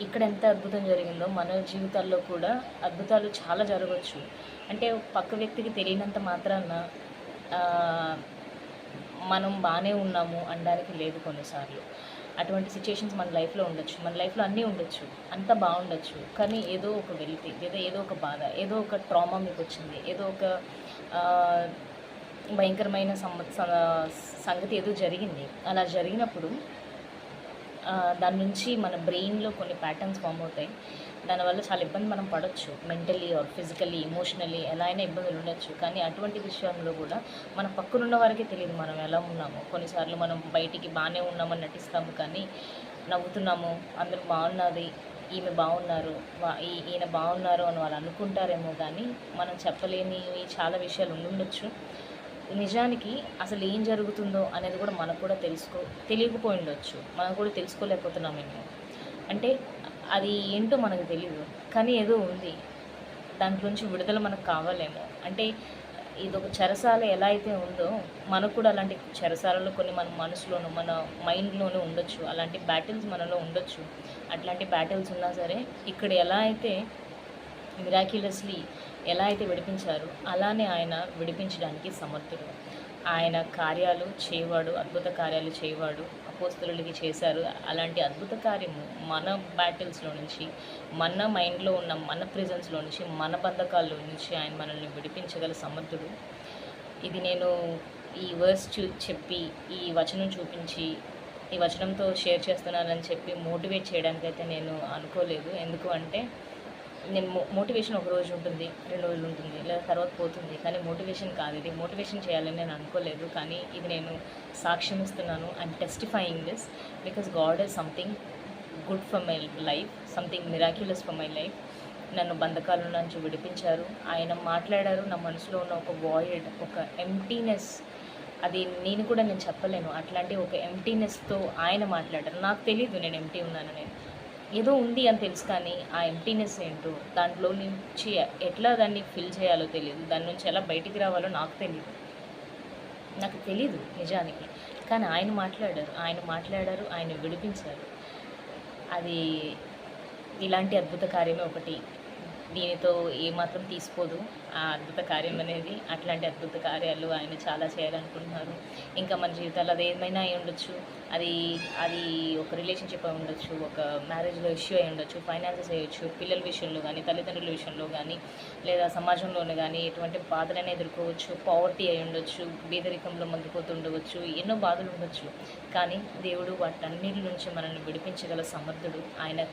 ఇక్కడ ఎంత అద్భుతం జరిగిందో మన జీవితాల్లో కూడా అద్భుతాలు చాలా జరగవచ్చు. అంటే పక్క వ్యక్తికి తెలియనంత మాత్రాన ఆహ్, మనం బానే ఉన్నాము అనడానికి లేదు కొన్నిసార్లు. అటువంటి సిట్యుయేషన్స్ మన లైఫ్‌లో ఉండొచ్చు. మన లైఫ్‌లో అన్నీ ఉండొచ్చు. అంతా బావుండొచ్చు. కానీ ఏదో ఒక వెలితి లేదా ఏదో ఒక బాధ, ఏదో ఒక ట్రామా మీకొచ్చింది. ఏదో ఒక ఆహ్, భయంకరమైన సంగతి ఏదో జరిగింది. అలా జరిగినప్పుడు దాని నుంచి మన బ్రెయిన్‌లో కొన్ని ప్యాటర్న్స్ ఫార్మ్ అవుతాయి. దానివల్ల చాలా ఇబ్బంది మనం పడొచ్చు. మెంటల్లీ ఆర్ ఫిజికల్లీ, ఎమోషనల్లీ ఎలా అయినా ఇబ్బందులు ఉండొచ్చు. కానీ అటువంటి విషయంలో కూడా మన పక్కనున్న వారికే తెలీదు మనం ఎలా ఉన్నామో. కొన్నిసార్లు మనం బయటికి బానే ఉన్నామని నటిస్తాము, కానీ నవ్వుతున్నాము, అందరూ బాగున్నది, ఈమె బాగున్నారు, ఈయన బాగున్నారు అని వాళ్ళు అనుకుంటారేమో కానీ మనం చెప్పలేనివి చాలా విషయాలు ఉండుండొచ్చు. నిజానికి అసలు ఏం జరుగుతుందో అనేది కూడా మనకు కూడా తెలియకపోయి ఉండొచ్చు. మనం కూడా తెలుసుకోలేకపోతున్నామేమో. అంటే అది ఏంటో మనకు తెలీదు. కానీ ఏదో ఉంది. దాంట్లోంచి విడుదల మనకు కావాలేమో. అంటే ఇదొక చెరసాల ఎలా అయితే ఉందో, మనకు కూడా అలాంటి చెరసాలలో కొన్ని మన మనసులోను, మన మైండ్‌లోనూ ఉండొచ్చు. అలాంటి బ్యాటిల్స్ మనలో ఉండొచ్చు. అట్లాంటి బ్యాటిల్స్ ఉన్నా సరే, ఇక్కడ ఎలా అయితే మిరాక్యులస్‌లీ ఎలా అయితే విడిపించారో అలానే ఆయన విడిపించడానికి సమర్థుడు. ఆయన కార్యాలు చేయవాడు, అద్భుత కార్యాలు చేయవాడు. అపోస్తలులకి చేశారు. అలాంటి అద్భుత కార్యము మన బ్యాటిల్స్‌లో నుంచి, మన మైండ్‌లో ఉన్న మన ప్రిజన్స్‌లో నుంచి, మన బంధకాల్లో నుంచి ఆయన మనల్ని విడిపించగల సమర్థుడు. ఇది నేను ఈ వర్స్ చెప్పి, ఈ వచనం చూపించి, ఈ వచనంతో షేర్ చేస్తున్నానని చెప్పి మోటివేట్ చేయడానికైతే నేను అనుకోలేదు. ఎందుకు అంటే నేను మోటివేషన్ ఒక రోజు ఉంటుంది, 2 రోజులు ఉంటుంది, లేదా తర్వాత పోతుంది. కానీ మోటివేషన్ కాదు ఇది. మోటివేషన్ చేయాలని నేను అనుకోలేదు. కానీ ఇది నేను సాక్ష్యం ఇస్తున్నాను. I'm testifying this because God is something good for my life, something miraculous for my life. నన్ను బంధకాల నుంచి విడిపించారు. ఆయన మాట్లాడారు. నా మనసులో ఉన్న ఒక వాయిడ్, ఒక ఎంప్టీనెస్, అది నేను కూడా చెప్పలేను. అట్లాంటి ఒక ఎంప్టీనెస్తో ఆయన మాట్లాడారు. నాకు తెలీదు నేను ఎంప్టీ ఉన్నానని. ఏదో ఉంది అని తెలుసు, కానీ ఆ ఎంప్టీనెస్ ఏంటో, దాంట్లో నుంచి ఎట్లా దాన్ని ఫిల్ చేయాలో తెలియదు. దాని నుంచి ఎలా బయటికి రావాలో నాకు తెలీదు నిజానికి. కానీ ఆయన మాట్లాడారు, ఆయన విడిపించారు. అది ఇలాంటి అద్భుత కార్యమే ఒకటి. దీనితో ఏమాత్రం తీసిపోదు ఆ అద్భుత కార్యం అనేది. అట్లాంటి అద్భుత కార్యాలు ఆయన చాలా చేయాలనుకుంటున్నారు. ఇంకా మన జీవితాల్లో అది ఏమైనా అయి ఉండొచ్చు. అది ఒక రిలేషన్షిప్ అయి ఉండొచ్చు, ఒక మ్యారేజ్లో ఇష్యూ అయి ఉండొచ్చు, ఫైనాన్సెస్ అయ్యొచ్చు, పిల్లల విషయంలో కానీ, తల్లిదండ్రుల విషయంలో కానీ, లేదా సమాజంలోనే కానీ ఎటువంటి బాధలైనా ఎదుర్కోవచ్చు. పావర్టీ అయి ఉండొచ్చు, బీదరికంలో మండిపోతుండవచ్చు, ఎన్నో బాధలు ఉండొచ్చు. కానీ దేవుడు వాటన్నిటి నుంచి మనల్ని విడిపించగల సమర్థుడు. ఆయన